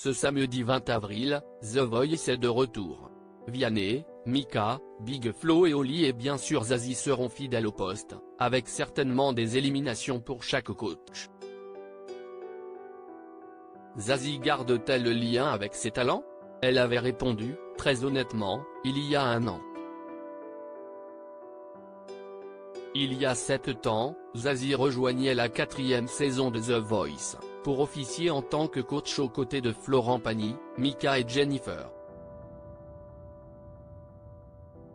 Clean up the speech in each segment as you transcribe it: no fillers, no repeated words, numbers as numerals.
Ce samedi 20 avril, The Voice est de retour. Vianney, Mika, Big Flo et Oli et bien sûr Zazie seront fidèles au poste, avec certainement des éliminations pour chaque coach. Zazie garde-t-elle le lien avec ses talents? Elle avait répondu, très honnêtement, il y a un an. Il y a 7 ans, Zazie rejoignait la 4e saison de The Voice, pour officier en tant que coach aux côtés de Florent Pagny, Mika et Jennifer.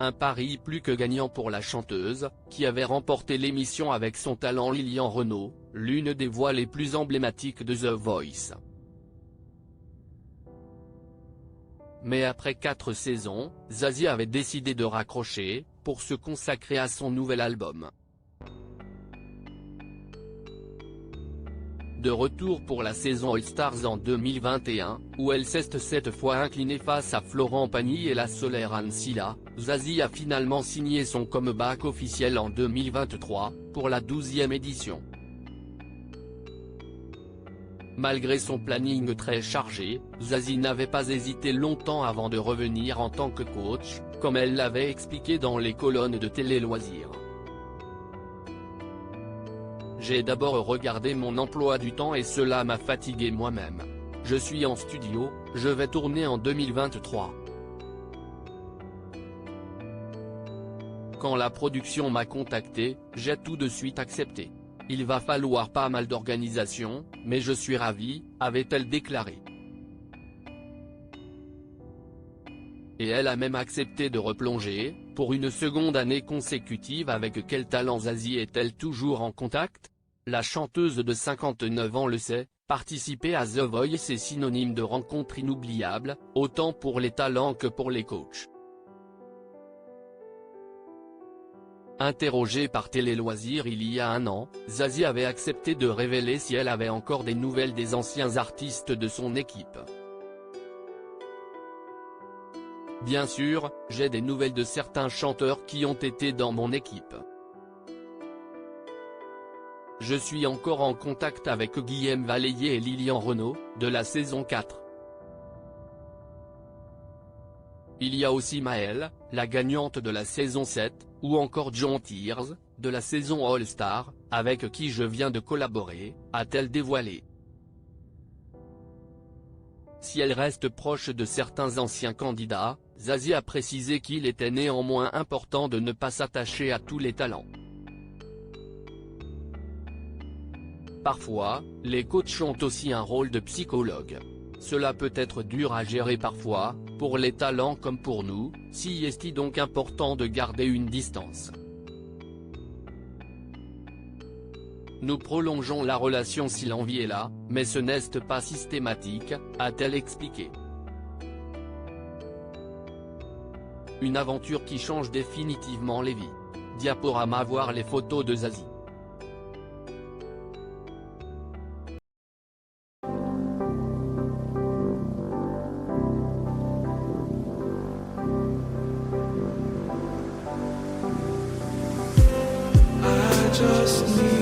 Un pari plus que gagnant pour la chanteuse, qui avait remporté l'émission avec son talent Lilian Renaud, l'une des voix les plus emblématiques de The Voice. Mais après 4 saisons, Zazie avait décidé de raccrocher, pour se consacrer à son nouvel album. De retour pour la saison All Stars en 2021, où elle s'est cette fois inclinée face à Florent Pagny et la solaire Anne Silla, Zazie a finalement signé son comeback officiel en 2023, pour la 12e édition. Malgré son planning très chargé, Zazie n'avait pas hésité longtemps avant de revenir en tant que coach, comme elle l'avait expliqué dans les colonnes de Télé Loisirs. J'ai d'abord regardé mon emploi du temps et cela m'a fatigué moi-même. Je suis en studio, je vais tourner en 2023. Quand la production m'a contacté, j'ai tout de suite accepté. Il va falloir pas mal d'organisation, mais je suis ravie, avait-elle déclaré. Et elle a même accepté de replonger, pour une seconde année consécutive. Avec quel talent Zazie est-elle toujours en contact? La chanteuse de 59 ans le sait, participer à The Voice est synonyme de rencontre inoubliable, autant pour les talents que pour les coachs. Interrogée par Télé Loisirs il y a un an, Zazie avait accepté de révéler si elle avait encore des nouvelles des anciens artistes de son équipe. Bien sûr, j'ai des nouvelles de certains chanteurs qui ont été dans mon équipe. Je suis encore en contact avec Guillaume Valéier et Lilian Renaud, de la saison 4. Il y a aussi Maëlle, la gagnante de la saison 7, ou encore John Tears, de la saison All Star, avec qui je viens de collaborer, a-t-elle dévoilé. Si elle reste proche de certains anciens candidats, Zazie a précisé qu'il était néanmoins important de ne pas s'attacher à tous les talents. Parfois, les coachs ont aussi un rôle de psychologue. Cela peut être dur à gérer parfois, pour les talents comme pour nous, si est-il donc important de garder une distance. Nous prolongeons la relation si l'envie est là, mais ce n'est pas systématique, a-t-elle expliqué. Une aventure qui change définitivement les vies. Diaporama. Voir les photos de Zazie. Just need